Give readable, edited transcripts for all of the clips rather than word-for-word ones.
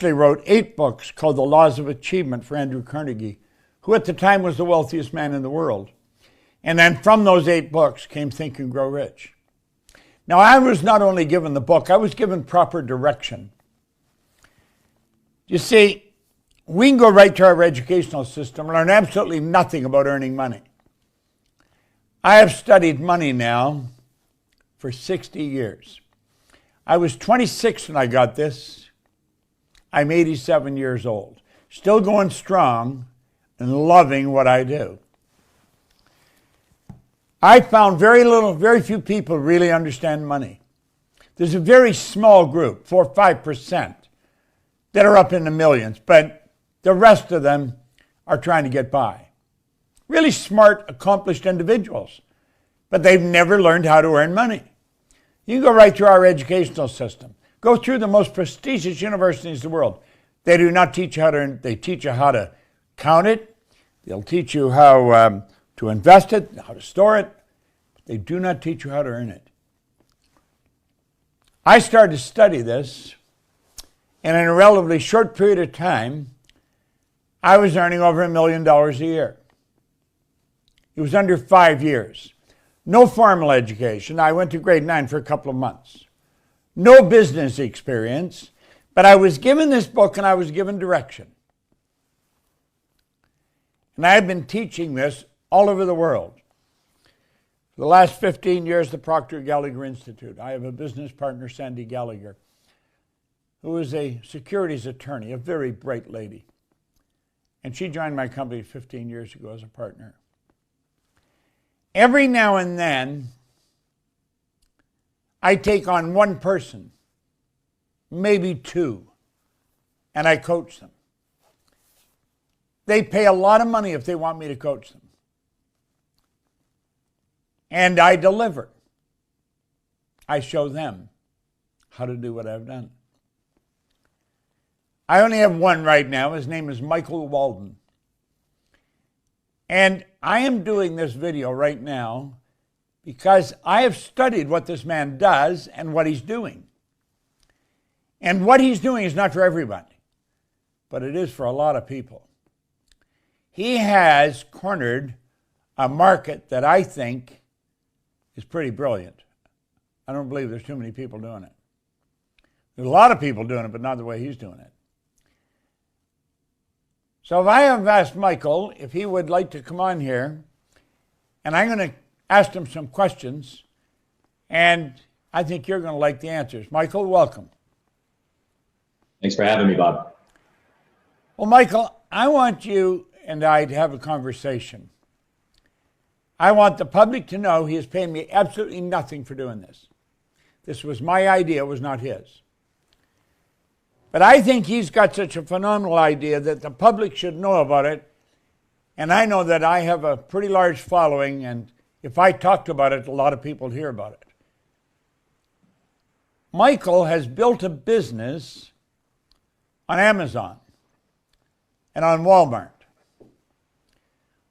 actually wrote 8 books called The Laws of Achievement for Andrew Carnegie, who at the time was the wealthiest man in the world. And then from those 8 books came Think and Grow Rich. Now, I was not only given the book, I was given proper direction. You see, we can go right to our educational system and learn absolutely nothing about earning money. I have studied money now for 60 years. I was 26 when I got this. I'm 87 years old, still going strong and loving what I do. I found very few people really understand money. There's a very small group, 4 or 5%, that are up in the millions, but the rest of them are trying to get by. Really smart, accomplished individuals, but they've never learned how to earn money. You can go right through our educational system. Go through the most prestigious universities in the world. They do not teach you how to earn. They teach you how to count it. They'll teach you how to invest it, how to store it. But they do not teach you how to earn it. I started to study this, and in a relatively short period of time, I was earning over $1 million a year. It was under 5 years. No formal education. I went to grade 9 for a couple of months. No business experience, but I was given this book and I was given direction. And I've been teaching this all over the world. For the last 15 years, the Proctor Gallagher Institute. I have a business partner, Sandy Gallagher, who is a securities attorney, a very bright lady. And she joined my company 15 years ago as a partner. Every now and then, I take on one person, maybe 2, and I coach them. They pay a lot of money if they want me to coach them. And I deliver. I show them how to do what I've done. I only have one right now. His name is Michael Walden. And I am doing this video right now because I have studied what this man does and what he's doing. And what he's doing is not for everybody, but it is for a lot of people. He has cornered a market that I think is pretty brilliant. I don't believe there's too many people doing it. There's a lot of people doing it, but not the way he's doing it. So if I have asked Michael if he would like to come on here, and I'm going to ask him some questions, and I think you're going to like the answers. Michael, welcome. Thanks for having me, Bob. Well, Michael, I want you and I to have a conversation. I want the public to know he is paying me absolutely nothing for doing this. This was my idea, it was not his. But I think he's got such a phenomenal idea that the public should know about it. And I know that I have a pretty large following, and if I talked about it, a lot of people would hear about it. Michael has built a business on Amazon and on Walmart,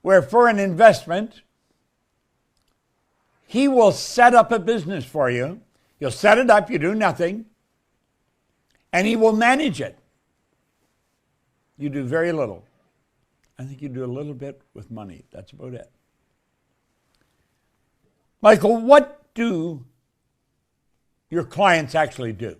where for an investment, he will set up a business for you. You'll set it up, you do nothing, and he will manage it. You do very little. I think you do a little bit with money. That's about it. Michael, what do your clients actually do?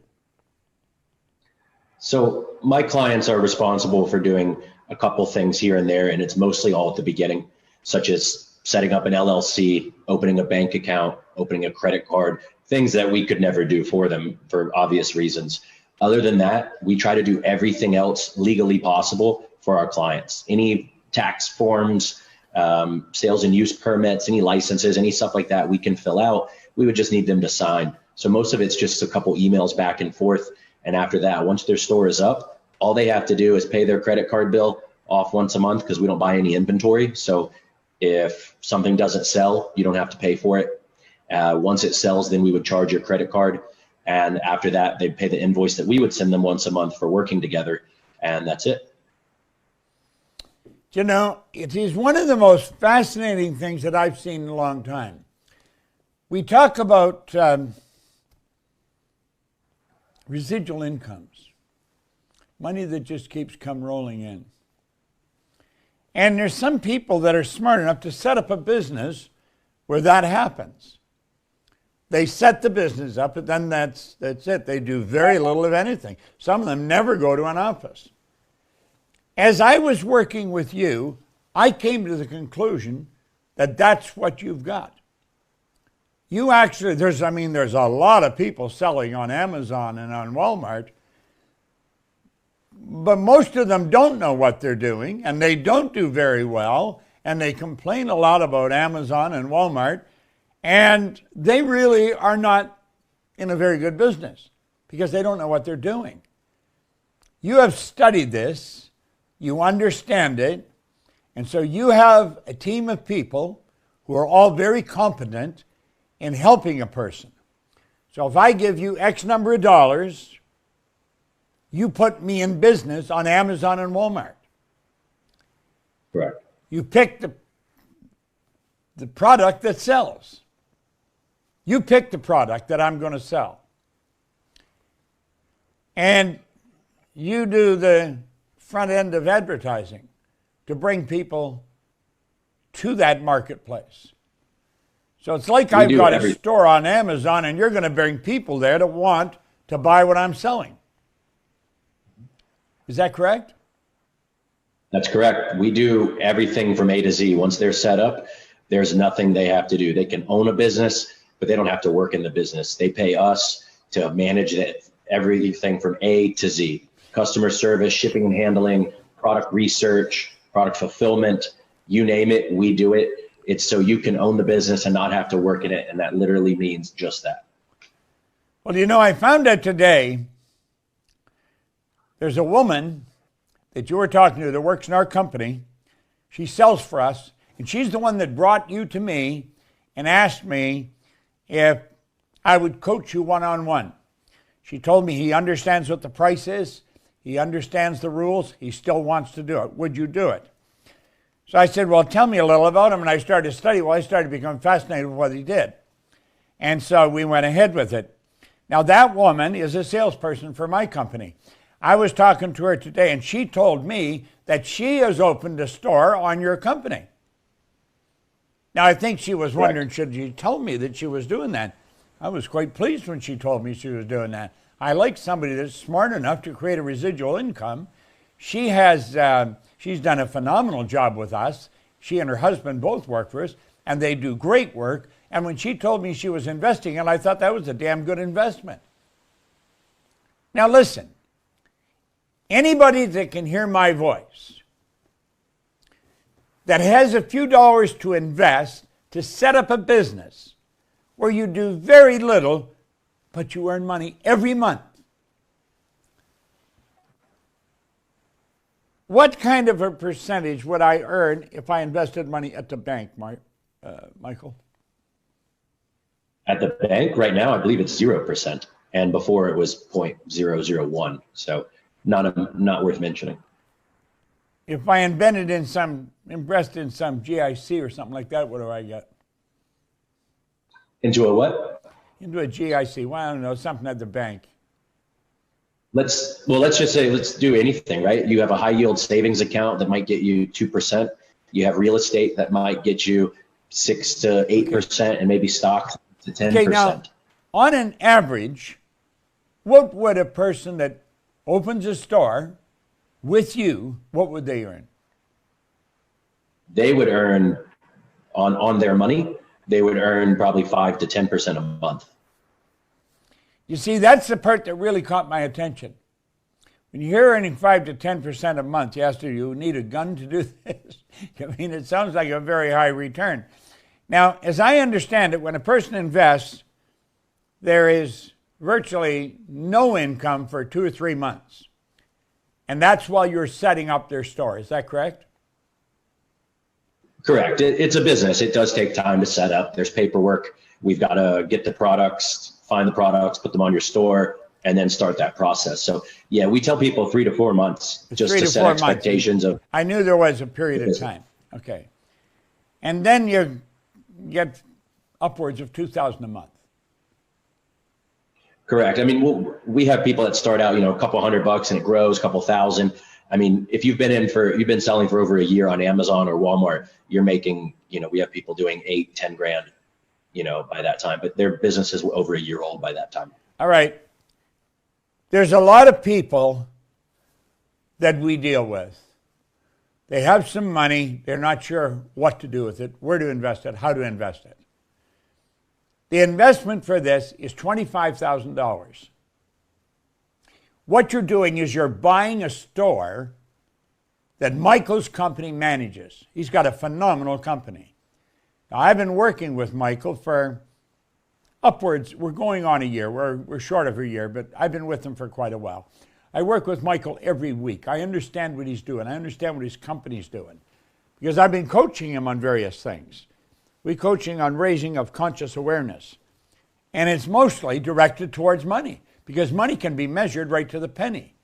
So my clients are responsible for doing a couple things here and there, and it's mostly all at the beginning, such as setting up an LLC, opening a bank account, opening a credit card, things that we could never do for them for obvious reasons. Other than that, we try to do everything else legally possible for our clients. Any tax forms, sales and use permits, any licenses, any stuff like that we can fill out. We would just need them to sign. So most of it's just a couple emails back and forth. And after that, once their store is up, all they have to do is pay their credit card bill off once a month because we don't buy any inventory. So if something doesn't sell, you don't have to pay for it. Once it sells, then we would charge your credit card. And after that, they'd pay the invoice that we would send them once a month for working together. And that's it. You know, it is one of the most fascinating things that I've seen in a long time. We talk about residual incomes. Money that just keeps come rolling in. And there's some people that are smart enough to set up a business where that happens. They set the business up, and then that's it. They do very little of anything. Some of them never go to an office. As I was working with you, I came to the conclusion that that's what you've got. You actually, there's a lot of people selling on Amazon and on Walmart, but most of them don't know what they're doing, and they don't do very well, and they complain a lot about Amazon and Walmart, and they really are not in a very good business because they don't know what they're doing. You have studied this, you understand it, and so you have a team of people who are all very competent in helping a person. So if I give you X number of dollars, you put me in business on Amazon and Walmart. Correct. You pick the product that sells. You pick the product that I'm going to sell. And you do the front end of advertising to bring people to that marketplace. So it's like I've got a store on Amazon, and you're going to bring people there to want to buy what I'm selling. Is that correct? That's correct. We do everything from A to Z. Once they're set up, there's nothing they have to do. They can own a business, but they don't have to work in the business. They pay us to manage it, everything from A to Z. Customer service, shipping and handling, product research, product fulfillment, you name it, we do it. It's so you can own the business and not have to work in it, and that literally means just that. Well, I found out today there's a woman that you were talking to that works in our company. She sells for us, and she's the one that brought you to me and asked me if I would coach you one-on-one. She told me he understands what the price is, he understands the rules, he still wants to do it. Would you do it? So I said, well, tell me a little about him, and I started to study. Well, I started to become fascinated with what he did. And so we went ahead with it. Now, that woman is a salesperson for my company. I was talking to her today, and she told me that she has opened a store on your company. Now, I think she was wondering, should she tell me that she was doing that? I was quite pleased when she told me she was doing that. I like somebody that's smart enough to create a residual income. She has, she's done a phenomenal job with us. She and her husband both work for us, and they do great work. And when she told me she was investing, and I thought that was a damn good investment. Now, listen. Anybody that can hear my voice, that has a few dollars to invest to set up a business where you do very little, but you earn money every month. What kind of a percentage would I earn if I invested money at the bank, Michael? At the bank right now, I believe it's 0%. And before it was 0.001. So not worth mentioning. If I invested in some GIC or something like that, what do I get? Into a what? Into a GIC. Well, I don't know, something at the bank. Let's just say, let's do anything, right? You have a high yield savings account that might get you 2%. You have real estate that might get you 6 to 8%, and maybe stock to 10%. Okay, now, on an average, what would a person that opens a store with you, what would they earn? They would earn on their money, they would earn probably 5 to 10% a month. You see, that's the part that really caught my attention. When you're earning 5 to 10% a month, yes, do you need a gun to do this? I mean, it sounds like a very high return. Now, as I understand it, when a person invests, there is virtually no income for 2 or 3 months. And that's while you're setting up their store. Is that correct? Correct. It's a business. It does take time to set up. There's paperwork. We've got to get the products, find the products, put them on your store, and then start that process. So, yeah, we tell people 3 to 4 months just to set expectations of. I knew there was a period of time. Okay. And then you get upwards of $2,000 a month. Correct. I mean, we have people that start out, a couple $100 and it grows, a couple thousand. I mean, if you've been selling for over a year on Amazon or Walmart, you're making, we have people doing 8, 10 grand, by that time, but their business is over a year old by that time. All right. There's a lot of people that we deal with. They have some money. They're not sure what to do with it, where to invest it, how to invest it. The investment for this is $25,000. What you're doing is you're buying a store that Michael's company manages. He's got a phenomenal company. Now, I've been working with Michael for upwards, we're going on a year. We're short of a year, but I've been with him for quite a while. I work with Michael every week. I understand what he's doing. I understand what his company's doing because I've been coaching him on various things. We're coaching on raising of conscious awareness. And it's mostly directed towards money because money can be measured right to the penny.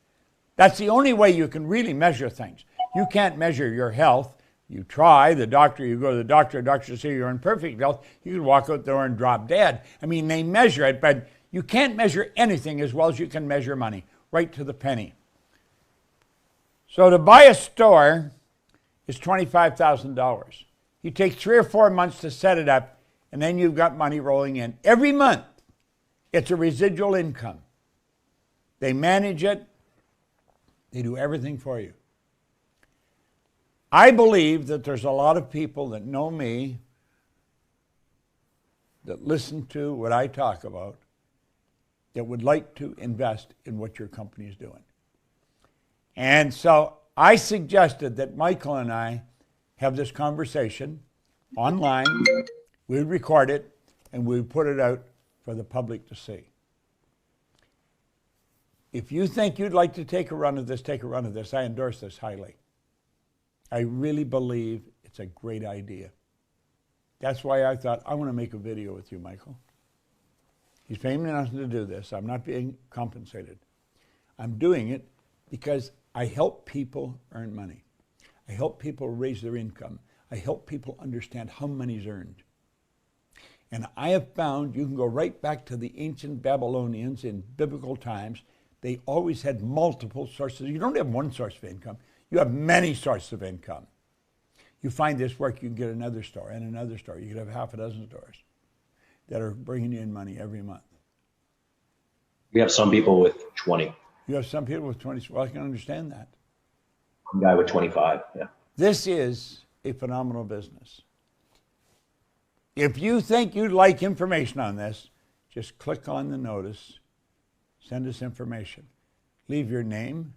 That's the only way you can really measure things. You can't measure your health. You try, you go to the doctor say you're in perfect health. You can walk out there and drop dead. I mean, they measure it, but you can't measure anything as well as you can measure money, right to the penny. So to buy a store is $25,000. You take 3 or 4 months to set it up, and then you've got money rolling in. Every month, it's a residual income. They manage it. They do everything for you. I believe that there's a lot of people that know me, that listen to what I talk about, that would like to invest in what your company is doing. And so I suggested that Michael and I have this conversation online, we would record it, and we would put it out for the public to see. If you think you'd like to take a run of this, take a run of this. I endorse this highly. I really believe it's a great idea. That's why I thought, I want to make a video with you, Michael. He's paying me nothing to do this. I'm not being compensated. I'm doing it because I help people earn money. I help people raise their income. I help people understand how money's earned. And I have found, you can go right back to the ancient Babylonians in biblical times, they always had multiple sources. You don't have one source of income. You have many sources of income. You find this work, you can get another store and another store. You could have half a dozen stores that are bringing you in money every month. We have some people with 20. You have some people with 20. Well, I can understand that. One guy with 25, yeah. This is a phenomenal business. If you think you'd like information on this, just click on the notice, send us information. Leave your name,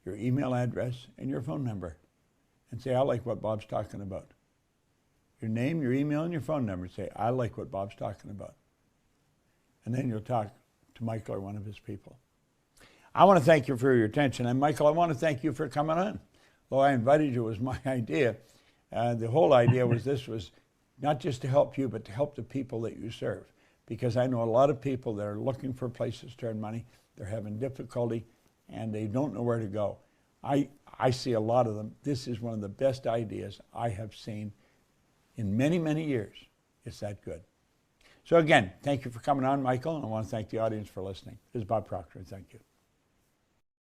your email address, and your phone number. And say, I like what Bob's talking about. Your name, your email, and your phone number. Say, I like what Bob's talking about. And then you'll talk to Michael or one of his people. I want to thank you for your attention. And Michael, I want to thank you for coming on. Though I invited you, it was my idea. The whole idea was this was not just to help you, but to help the people that you serve. Because I know a lot of people that are looking for places to earn money. They're having difficulty, and they don't know where to go. I see a lot of them. This is one of the best ideas I have seen in many, many years. It's that good. So again, thank you for coming on, Michael, and I want to thank the audience for listening. This is Bob Proctor, and thank you.